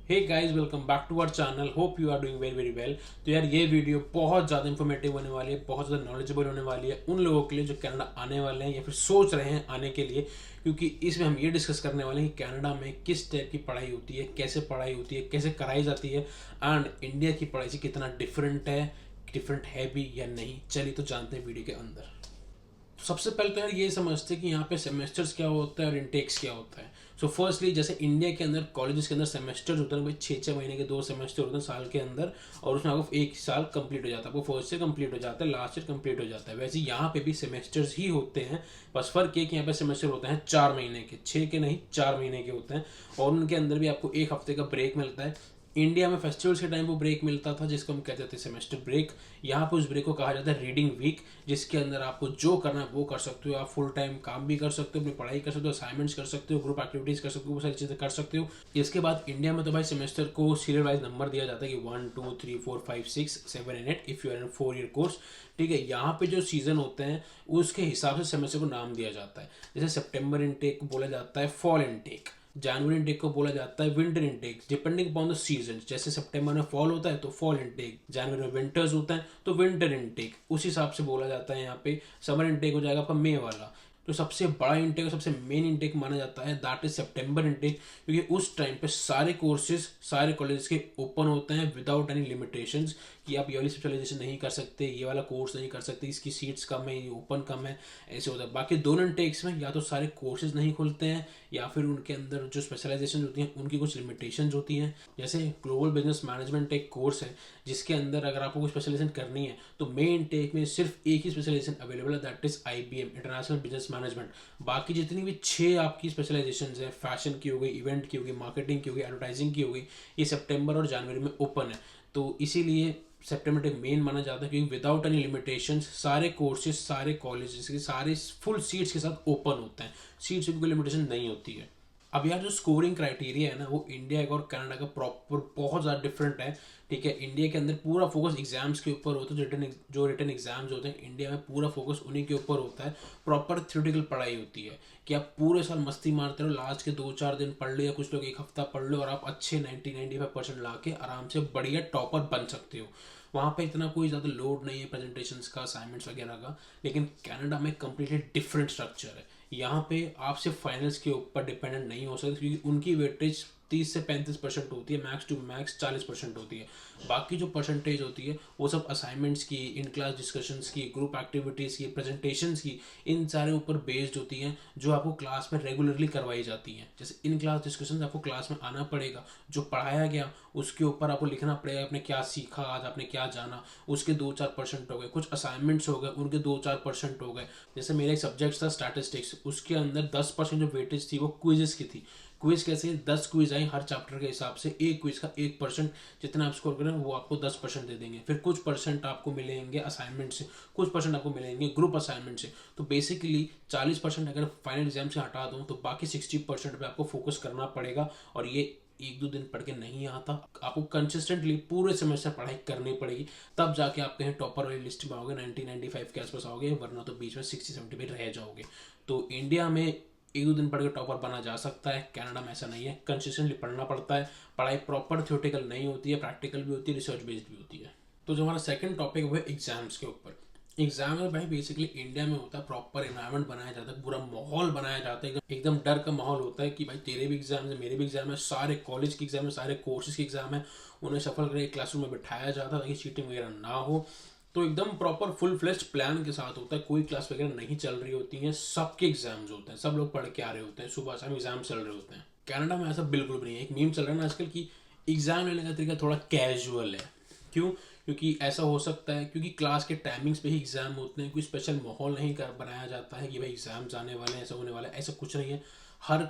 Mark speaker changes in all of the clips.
Speaker 1: Hey guys, welcome back to our channel. Hope you are doing very very well. तो यार ये video बहुत ज़्यादा इन्फॉर्मेटिव होने वाली है, बहुत ज़्यादा नॉलेजेबल होने वाली है उन लोगों के लिए जो कनाडा आने वाले हैं या फिर सोच रहे हैं आने के लिए। क्योंकि इसमें हम ये डिस्कस करने वाले हैं कि कनाडा में किस टाइप की पढ़ाई होती है, कैसे पढ़ाई होती है, कैसे कराई जाती है एंड इंडिया की पढ़ाई से कितना डिफरेंट है भी या नहीं। चलिए तो जानते हैं वीडियो के अंदर। सबसे पहले तो यार ये समझते हैं कि यहाँ पे सेमेस्टर्स क्या होता है और इनटेक्स क्या होता है। सो फर्स्टली जैसे इंडिया के अंदर कॉलेजेस के अंदर सेमेस्टर्स होते हैं भाई, 6-6 महीने के 2 सेमेस्टर होते हैं साल के अंदर, और उसमें आपको एक साल कंप्लीट हो जाता है। आपको फर्स्ट ईयर कंप्लीट हो जाता है, लास्ट ईयर कंप्लीट हो जाता है। वैसे यहाँ पे भी सेमेस्टर्स ही होते हैं, बस फर्क ये कि यहाँ पे सेमेस्टर होते हैं 4 महीने के, 6 के नहीं 4 महीने के होते हैं। और उनके अंदर भी आपको एक हफ्ते का ब्रेक मिलता है। इंडिया में फेस्टिवल्स के टाइम वो ब्रेक मिलता था जिसको हम कहते थे सेमेस्टर ब्रेक। यहाँ पे उस ब्रेक को कहा जाता है रीडिंग वीक, जिसके अंदर आपको जो करना है वो कर सकते हो। आप फुल टाइम काम भी कर सकते हो, अपनी पढ़ाई कर सकते हो, असाइनमेंट्स कर सकते हो, ग्रुप एक्टिविटीज कर सकते हो, वो सारी चीज़ें कर सकते हो। इसके बाद इंडिया में तो भाई सेमेस्टर को सीरियल वाइज नंबर दिया जाता है कि 1 2 3 4 5 6 7 and 8 if you are in 4 year course. ठीक है, यहाँ पे जो सीजन होते हैं उसके हिसाब से सेमेस्टर को नाम दिया जाता है। जैसे सितंबर इनटेक को बोला जाता है फॉल इनटेक, जनवरी इनटेक को बोला जाता है winter intake, depending upon the season. जैसे सितंबर में फॉल होता है तो फॉल इनटेक, जनवरी में विंटर्स होता है तो विंटर इनटेक, उस हिसाब से बोला जाता है। यहाँ पे समर इनटेक हो जाएगा आपका मई वाला। तो सबसे बड़ा इनटेक, सबसे मेन इनटेक माना जाता है दैट इज सितंबर इनटेक, क्योंकि उस टाइम पे सारे कोर्सेज सारे कॉलेज के ओपन होते हैं विदाउट एनी लिमिटेशंस कि आप ये वाली स्पेशलाइजेशन नहीं कर सकते, ये वाला कोर्स नहीं कर सकते, इसकी सीट्स कम है, ये ओपन कम है, ऐसे होता है। बाकी दोनों इनटेक्स में या तो सारे कोर्सेज नहीं खुलते हैं या फिर उनके अंदर जो स्पेशलाइजेशन होती हैं उनकी कुछ लिमिटेशंस होती हैं। जैसे ग्लोबल बिजनेस मैनेजमेंट एक कोर्स है जिसके अंदर अगर आपको कुछ स्पेशलाइजेशन करनी है तो मेन टेक में सिर्फ एक ही स्पेशलाइजेशन अवेलेबल है, that is IBM, international business management. बाकी जितनी भी 6 आपकी स्पेशलाइजेशन है, फैशन की हो गई, इवेंट की हो गई, मार्केटिंग की हो गई, एडवर्टाइजिंग की हो गई, ये सितंबर और जनवरी में ओपन है। तो इसीलिए सितंबर टेक मेन माना जाता है क्योंकि विदाउट एनी लिमिटेशंस सारे कोर्सेज सारे कॉलेजेस के सारे फुल सीट्स के साथ ओपन होते हैं, सीट्स की कोई लिमिटेशन नहीं होती है। अब यार जो स्कोरिंग क्राइटेरिया है ना वो इंडिया का और कनाडा का प्रॉपर बहुत ज़्यादा डिफरेंट है। ठीक है, इंडिया के अंदर पूरा फोकस एग्जाम्स के ऊपर होता है, जो रिटन एग्जाम्स होते हैं इंडिया में पूरा फोकस उन्हीं के ऊपर होता है। प्रॉपर थ्योरेटिकल पढ़ाई होती है कि आप पूरे साल मस्ती मारते रहो, लास्ट के 2-4 दिन पढ़ लो या कुछ लोग एक हफ्ता पढ़ लो और आप अच्छे 90-95% ला के आराम से बढ़िया टॉपर बन सकते हो। वहाँ पे इतना कोई ज़्यादा लोड नहीं है प्रेजेंटेशंस का, असाइनमेंट्स वगैरह का। लेकिन कनाडा में कम्प्लीटली डिफरेंट स्ट्रक्चर है। यहाँ पे आप सिर्फ फाइनल्स के ऊपर डिपेंडेंट नहीं हो सकते क्योंकि उनकी वेटेज 30 से 35% होती है, मैक्स टू मैक्स 40% होती है। बाकी जो परसेंटेज होती है वो सब असाइनमेंट्स की, इन क्लास डिस्कशंस की, ग्रुप एक्टिविटीज़ की, प्रेजेंटेशंस की, इन सारे ऊपर बेस्ड होती हैं जो आपको क्लास में रेगुलरली करवाई जाती हैं। जैसे इन क्लास डिस्कशंस आपको क्लास में आना पड़ेगा, जो पढ़ाया गया उसके ऊपर आपको लिखना पड़ेगा आपने क्या सीखा, आज आपने क्या जाना, उसके 2-4% हो गए। कुछ असाइनमेंट्स हो गए उनके 2-4% हो गए। जैसे मेरा एक सब्जेक्ट था स्टैटिस्टिक्स, उसके अंदर 10% जो वेटेज थी वो क्विजेस की थी। क्विज कैसे, 10 क्विज आई हर चैप्टर के हिसाब से, एक क्विज का 1%, जितना आप स्कोर करें वो आपको 10% दे देंगे। फिर कुछ परसेंट आपको मिलेंगे असाइनमेंट से, कुछ परसेंट आपको मिलेंगे ग्रुप असाइनमेंट से। तो बेसिकली 40% अगर फाइनल एग्जाम से हटा दूँ तो बाकी 60% पे आपको फोकस करना पड़ेगा। और ये 1-2 दिन पढ़ के नहीं आता, आपको कंसिस्टेंटली पूरे सेमेस्टर पढ़ाई करनी पड़ेगी, तब जाके आप कहीं टॉपर वाली लिस्ट में आओगे, 90-95 के आसपास आओगे, वरना तो बीच में 60-70 पे रह जाओगे। तो इंडिया में 1-2 दिन पढ़ के टॉपर बना जा सकता है, कनाडा में ऐसा नहीं है, कंसिस्टेंटली पढ़ना पड़ता है। पढ़ाई प्रॉपर थ्योरेटिकल नहीं होती है, प्रैक्टिकल भी होती है, रिसर्च बेस्ड भी होती है। तो जो हमारा सेकंड टॉपिक वो है एग्जाम्स के ऊपर। एग्जाम में भाई बेसिकली इंडिया में होता है, प्रॉपर एनवायरनमेंट बनाया जाता है, पूरा माहौल बनाया जाता है, एकदम डर का माहौल होता है कि भाई तेरे भी एग्जाम है, मेरे भी एग्जाम है, सारे कॉलेज के एग्जाम है, सारे कोर्सेज के एग्जाम है। उन्हें सफल करके क्लासरूम में बिठाया जाता है ताकि चीटिंग वगैरह ना हो। तो एकदम प्रॉपर फुल फ्लेश्ड प्लान के साथ होता है, कोई क्लास वगैरह नहीं चल रही होती है, सबके एग्जाम्स होते हैं, सब लोग पढ़ के आ रहे होते हैं, सुबह शाम एग्जाम चल रहे होते हैं। कनाडा में ऐसा बिल्कुल भी नहीं है। एक मीम चल रहा है ना आजकल की एग्जाम लेने का तरीका थोड़ा कैजुअल है। क्यों? क्योंकि ऐसा हो सकता है क्योंकि क्लास के टाइमिंग्स पे ही एग्जाम होते हैं, कोई स्पेशल माहौल नहीं कर बनाया जाता है कि भाई एग्जाम्स आने वाले हैं, ऐसा होने वाला है, ऐसा कुछ नहीं है। हर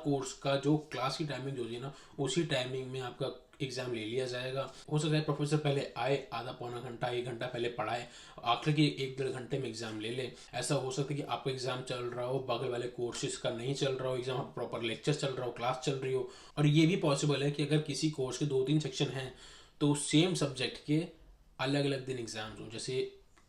Speaker 1: कोर्स का जो क्लास की टाइमिंग होती है ना, उसी टाइमिंग में आपका एग्जाम ले लिया जाएगा। हो सकता है प्रोफेसर पहले आए, आधा पौना घंटा 1 घंटा पहले पढ़ाए, आखिर के 1-1.5 घंटे में एग्जाम ले ले। ऐसा हो सकता है कि आपका एग्जाम चल रहा हो, बगल वाले कोर्सेज का नहीं चल रहा हो एग्जाम, प्रॉपर लेक्चर चल रहा हो, क्लास चल रही हो। और ये भी पॉसिबल है कि अगर किसी कोर्स के 2-3 सेक्शन हैं तो सेम सब्जेक्ट के अलग अलग दिन एग्जाम्स हो। जैसे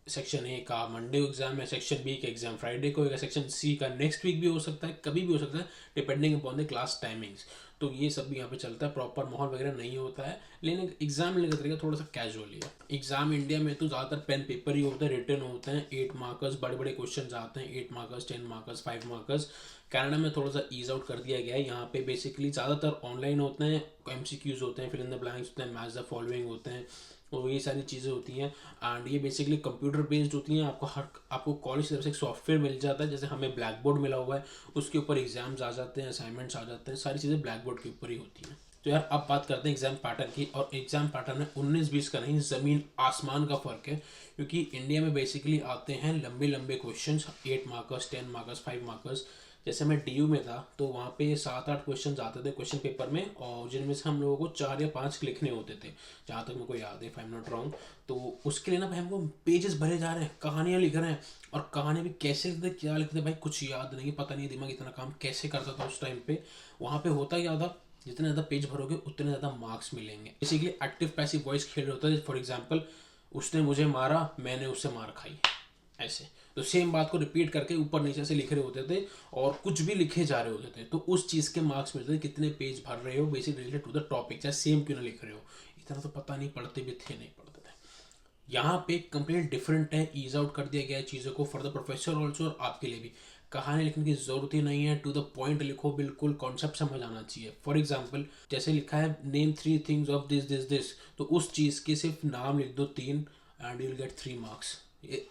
Speaker 1: सेक्शन ए का मंडे को एग्जाम है, सेक्शन बी का एग्जाम फ्राइडे को होगा, सेक्शन सी का नेक्स्ट वीक भी हो सकता है, कभी भी हो सकता है, depending upon the class timings. तो ये सब भी यहाँ पे चलता है, प्रॉपर माहौल वगैरह नहीं होता है। लेकिन एग्जाम लेने का तरीका थोड़ा सा कैजुअली है। एग्जाम इंडिया में तो ज़्यादातर पेन पेपर ही होता है, रिटर्न होते हैं, 8 मार्कर्स, बड़े बड़े क्वेश्चन आते हैं, 8 मार्कर्स, 10 मार्कर्स, 5 मार्कर्स। कनाडा में थोड़ा सा ईज आउट कर दिया गया है, यहाँ पे बेसिकली ज़्यादातर ऑनलाइन होते हैं, MCQs होते हैं, फिल इन द ब्लैंक्स होते हैं, मैच द फॉलोइंग होते हैं, और ये सारी चीज़ें होती हैं। एंड ये बेसिकली कंप्यूटर बेस्ड होती हैं। आपको कॉलेज की तरफ से एक सॉफ्टवेयर मिल जाता है, जैसे हमें ब्लैक बोर्ड मिला हुआ है, उसके ऊपर एग्जाम्स आ जाते हैं, असाइनमेंट्स आ जाते हैं, सारी चीज़ें ब्लैक बोर्ड के ऊपर ही होती हैं। तो यार अब बात करते हैं एग्जाम पैटर्न की, और एग्जाम पैटर्न में 19-20 का नहीं, ज़मीन आसमान का फ़र्क है। क्योंकि इंडिया में बेसिकली आते हैं लंबे लंबे क्वेश्चन, 8 मार्कर्स, 10 मार्कर्स, 5 मार्कर्स। जैसे मैं DU में था तो वहाँ पे 7-8 क्वेश्चन आते थे क्वेश्चन पेपर में, और जिनमें से हम लोगों को 4 या 5 लिखने होते थे, जहाँ तक मेरे को याद है, if I am not wrong. तो उसके लिए ना भाई हमको पेजेस भरे जा रहे हैं, कहानियाँ लिख रहे हैं, और कहानी भी कैसे लिखते थे, क्या लिखते थे भाई कुछ याद नहीं, पता नहीं दिमाग इतना काम कैसे करता था उस टाइम पे। वहाँ पे होता क्या था, जितने ज़्यादा पेज भरोगे उतने ज़्यादा मार्क्स मिलेंगे। बेसिकली एक्टिव पैसिव वॉइस खेल रहे होता है। फॉर एग्जाम्पल, उसने मुझे मारा, मैंने उससे मार खाई, ऐसे। तो सेम बात को रिपीट करके ऊपर नीचे से लिख रहे होते थे, और कुछ भी लिखे जा रहे होते थे, तो उस चीज़ के मार्क्स मिलते थे, कितने पेज भर रहे हो basic related to the topic, चाहे सेम क्यों ना लिख रहे हो। इतना तो पता नहीं, पढ़ते भी थे नहीं पढ़ते थे। यहाँ पे कंप्लीट डिफरेंट है, ईज आउट कर दिया गया है चीज़ों को फॉर द प्रोफेसर ऑल्सो, और आपके लिए भी। कहानी लिखने की जरूरत ही नहीं है, टू द पॉइंट लिखो, बिल्कुल कॉन्सेप्ट समझ आना चाहिए। फॉर एग्जाम्पल, जैसे लिखा है name 3 things of this this this, तो उस चीज़ के सिर्फ नाम लिख दो 3, and you will get 3 marks.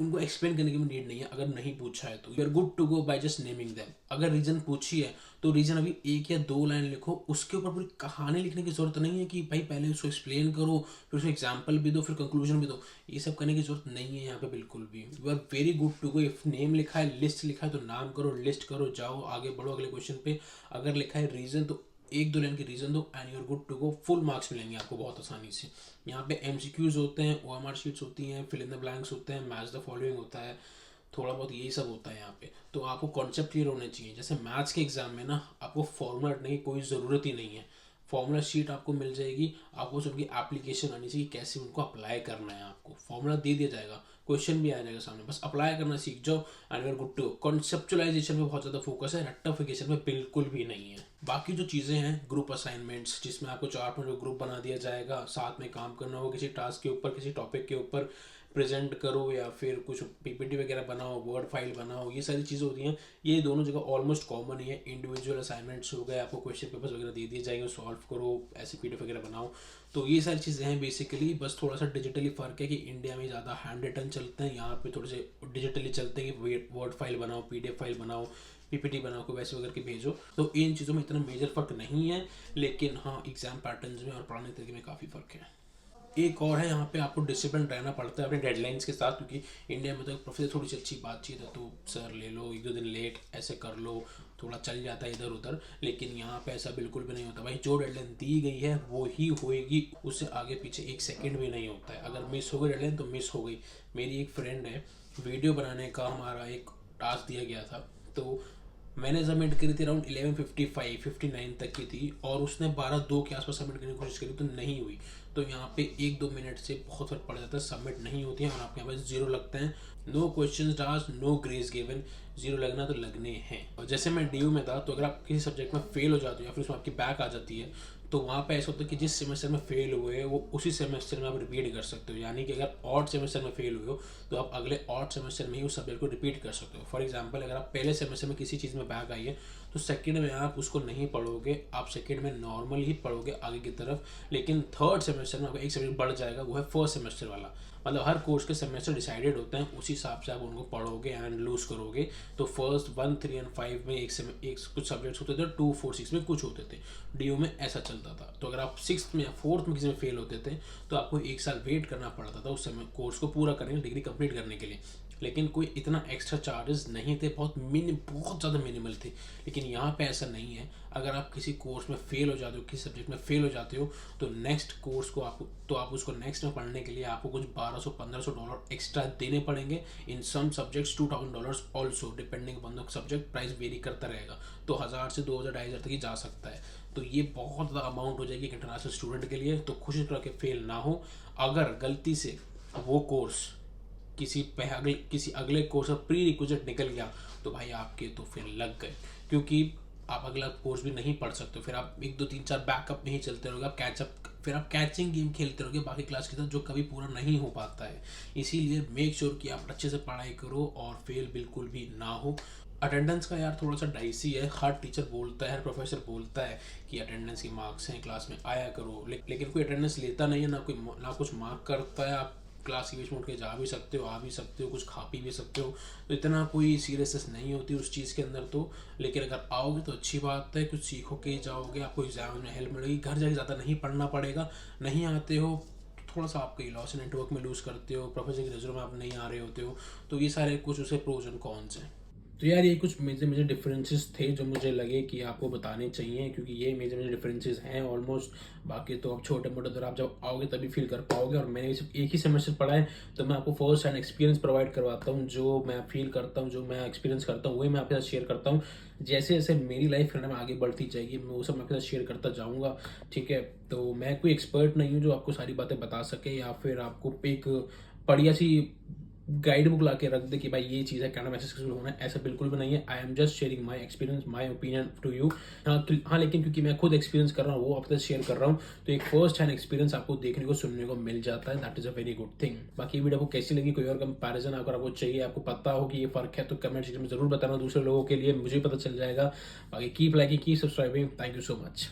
Speaker 1: उनको एक्सप्लेन करने की भी नीड नहीं है, अगर नहीं पूछा है तो you are good to go by just naming them. अगर रीजन पूछी है तो रीजन अभी 1 या 2 लाइन लिखो, उसके ऊपर पूरी कहानी लिखने की जरूरत नहीं है कि भाई पहले उसको एक्सप्लेन करो, फिर उसको एग्जाम्पल भी दो, फिर कंक्लूजन भी दो। ये सब करने की जरूरत नहीं है यहाँ पे बिल्कुल भी। You are very good to go. If name लिखा है, लिस्ट लिखा है, तो नाम करो, लिस्ट करो, जाओ आगे बढ़ो अगले क्वेश्चन पे। अगर लिखा है रीजन, तो 1-2 लाइन की रीजन दो, and you are good to go. Full marks मिलेंगे आपको बहुत आसानी से। यहाँ पे MCQs होते हैं, OMR शीट्स होती हैं, फिल इन द ब्लैंक्स होते हैं, मैच द फॉलोइंग होता है, थोड़ा बहुत यही सब होता है यहाँ पे। तो आपको कॉन्सेप्ट क्लियर होने चाहिए। जैसे मैथ्स के एग्जाम में ना आपको फॉर्मूला रटने की कोई ज़रूरत ही नहीं है, फॉर्मूला शीट आपको मिल जाएगी, आपको उनकी एप्लीकेशन आनी चाहिए, कैसे उनको अप्लाई करना है। आपको फॉर्मूला दे दिया जाएगा, क्वेश्चन भी आ जाएगा सामने, बस अप्लाई करना सीख जाओ, and you are good to. Conceptualization पे बहुत ज़्यादा फोकस है, रेक्टिफिकेशन पे बिल्कुल भी नहीं है। बाकी जो चीज़ें हैं, ग्रुप असाइनमेंट्स, जिसमें आपको 4-5 ग्रुप बना दिया जाएगा, साथ में काम करना होगा किसी टास्क के ऊपर, किसी टॉपिक के ऊपर, प्रेजेंट करो या फिर कुछ PPT वगैरह बनाओ, वर्ड फाइल बनाओ, ये सारी चीज़ें होती हैं। ये दोनों जगह ऑलमोस्ट कॉमन ही है। इंडिविजुअल असाइनमेंट्स हो गए, आपको क्वेश्चन पेपर्स वगैरह दे दिए जाएंगे, सॉल्व करो, ऐसे PDF वगैरह बनाओ। तो ये सारी चीज़ें हैं बेसिकली। बस थोड़ा सा डिजिटली फ़र्क है कि इंडिया में ज़्यादा हैंड रिटन चलते हैं, यहाँ पे थोड़े से डिजिटली चलते हैं कि वर्ड फाइल बनाओ, PDF फाइल बनाओ, PPT बनाओ को वैसे वगैरह के भेजो। तो इन चीज़ों में इतना मेजर फ़र्क नहीं है, लेकिन हाँ एग्जाम पैटर्न्स में और पढ़ाने तरीके में काफ़ी फ़र्क है। एक और है, यहाँ पे आपको डिसिप्लिन रहना पड़ता है अपने डेडलाइंस के साथ, क्योंकि इंडिया में तो प्रोफेसर थोड़ी सी अच्छी बातचीत है, तो सर ले लो, 1-2 दिन लेट ऐसे कर लो, थोड़ा चल जाता है इधर उधर। लेकिन यहाँ पे ऐसा बिल्कुल भी नहीं होता भाई, जो डेडलाइन दी गई है वो ही होएगी, उससे आगे पीछे 1 सेकंड भी नहीं होता है। अगर मिस हो गई डेडलाइन तो मिस हो गई। मेरी एक फ्रेंड है, वीडियो बनाने का हमारा एक टास्क दिया गया था, तो मैंने सबमिट करी थी अराउंड 11:55-59 तक की थी, और उसने 12:02 के आसपास सबमिट करने की कोशिश करी तो नहीं हुई। तो यहाँ पे 1-2 मिनट से बहुत फर्क पड़ जाता है, सबमिट नहीं होती है और आपके यहाँ पे 0 लगते हैं। No question asked, no grace given, 0 लगना तो लगने हैं। और जैसे मैं DU में था, तो अगर आप किसी सब्जेक्ट में फेल हो जाते हो या फिर उसमें आपकी बैक आ जाती है, तो वहाँ पे ऐसा होता है कि जिस सेमेस्टर में फेल हुए वो उसी सेमेस्टर में आप रिपीट कर सकते हो। यानी कि अगर ऑड सेमेस्टर में फेल हुए हो तो आप अगले ऑड सेमेस्टर में ही उस सब्जेक्ट को रिपीट कर सकते हो। फॉर एग्जांपल, अगर आप पहले सेमेस्टर में किसी चीज़ में बैक आई है तो सेकंड में आप उसको नहीं पढ़ोगे, आप सेकंड में नॉर्मल ही पढ़ोगे आगे की तरफ। लेकिन थर्ड सेमेस्टर में आपका एक सब्जेक्ट बढ़ जाएगा, वो है फर्स्ट सेमेस्टर वाला। मतलब हर कोर्स के सेमेस्टर डिसाइडेड होते हैं, उसी हिसाब से आप उनको पढ़ोगे एंड लूज करोगे। तो फर्स्ट 1, 3 और 5 में एक कुछ सब्जेक्ट्स होते थे, 2, 4, 6 में कुछ होते थे। DU में ऐसा चलता था। तो अगर आप 6th में या 4th में किसी में फेल होते थे तो आपको 1 साल वेट करना पड़ता था उस समय कोर्स को पूरा करने, डिग्री कंप्लीट करने के लिए। लेकिन कोई इतना एक्स्ट्रा चार्जेस नहीं थे, बहुत ज़्यादा मिनिमल थे। लेकिन यहाँ पे ऐसा नहीं है। अगर आप किसी कोर्स में फेल हो जाते हो, किसी सब्जेक्ट में फेल हो जाते हो, तो नेक्स्ट कोर्स को आप उसको नेक्स्ट में पढ़ने के लिए आपको कुछ $1200-1500 एक्स्ट्रा देने पड़ेंगे। In some subjects $2000 also, depending upon the subject, price vary करता रहेगा। तो 1000 से 2000, 2500 तक ही जा सकता है। तो ये बहुत ज़्यादा अमाउंट हो जाएगी इंटरनेशनल स्टूडेंट के लिए। तो कोशिश करके फेल ना हो। अगर गलती से वो कोर्स किसी अगले कोर्स का प्री रिक्विजिट निकल गया तो भाई आपके तो फिर लग गए। क्योंकि आप अगला कोर्स भी नहीं पढ़ सकते हो, फिर आप 1 2 3 4 बैकअप में ही चलते रहोगे, आप कैचअप, फिर आप कैचिंग गेम खेलते रहोगे बाकी क्लास के साथ, जो कभी पूरा नहीं हो पाता है। इसीलिए मेक श्योर कि आप अच्छे से पढ़ाई करो और फेल बिल्कुल भी ना हो। अटेंडेंस का यार थोड़ा सा डाइसी है, हर टीचर बोलता है, हर प्रोफेसर बोलता है कि अटेंडेंस के मार्क्स हैं, क्लास में आया करो, लेकिन कोई अटेंडेंस लेता नहीं है, ना कुछ मार्क करता है। आप क्लास के बीच में उठ के जा भी सकते हो, आ भी सकते हो, कुछ खा पी भी सकते हो, तो इतना कोई सीरियसनेस नहीं होती उस चीज़ के अंदर तो। लेकिन अगर आओगे तो अच्छी बात है, कुछ सीखो के जाओगे, आपको एग्जाम में हेल्प मिलेगी, घर जाके ज़्यादा नहीं पढ़ना पड़ेगा। नहीं आते हो तो थोड़ा सा आपके लॉस नेटवर्क में लूज़ करते हो, प्रोफेसर की नज़रों में आप नहीं आ रहे होते हो, तो ये सारे कुछ उसे प्रोज एंड कॉन्स हैं। तो यार ये कुछ मेजर मेजर डिफरेंसेस थे जो मुझे लगे कि आपको बताने चाहिए, क्योंकि ये मेजर मेजर डिफरेंसेस हैं ऑलमोस्ट। बाकी तो अब छोटे मोटे तो आप जब आओगे तभी फील कर पाओगे, और मैंने सिर्फ एक ही सेमेस्टर पढ़ा है, तो मैं आपको फर्स्ट हैंड एक्सपीरियंस प्रोवाइड करवाता हूँ। जो मैं फील करता हूँ, जो मैं एक्सपीरियंस करता हूँ, वही मैं आपके साथ शेयर करता हूँ। जैसे जैसे मेरी लाइफ में आगे बढ़ती जाएगी, मैं वो सब आपके साथ शेयर करता जाऊँगा, ठीक है। तो मैं कोई एक्सपर्ट नहीं हूँ जो आपको सारी बातें बता सके, या फिर आपको एक बढ़िया सी गाइड बुक ला के रख दे कि भाई ये चीज़ है, कैनेडा में सक्सेसफुल होना है, ऐसा बिल्कुल भी नहीं है। I am just sharing my experience, my opinion to you. हाँ, लेकिन क्योंकि मैं खुद एक्सपीरियंस कर रहा हूँ, वो आपके साथ शेयर कर रहा हूँ, तो एक फर्स्ट हैंड एक्सपीरियंस आपको देखने को, सुनने को मिल जाता है। That is a very good thing. बाकी वीडियो आपको कैसी लगी, कोई और कंपैरिजन अगर आपको चाहिए, आपको पता हो कि ये फ़र्क है, तो कमेंट सेक्शन में ज़रूर बताना दूसरे लोगों के लिए, मुझे पता चल जाएगा। बाकी keep liking, keep subscribing. Thank you so much.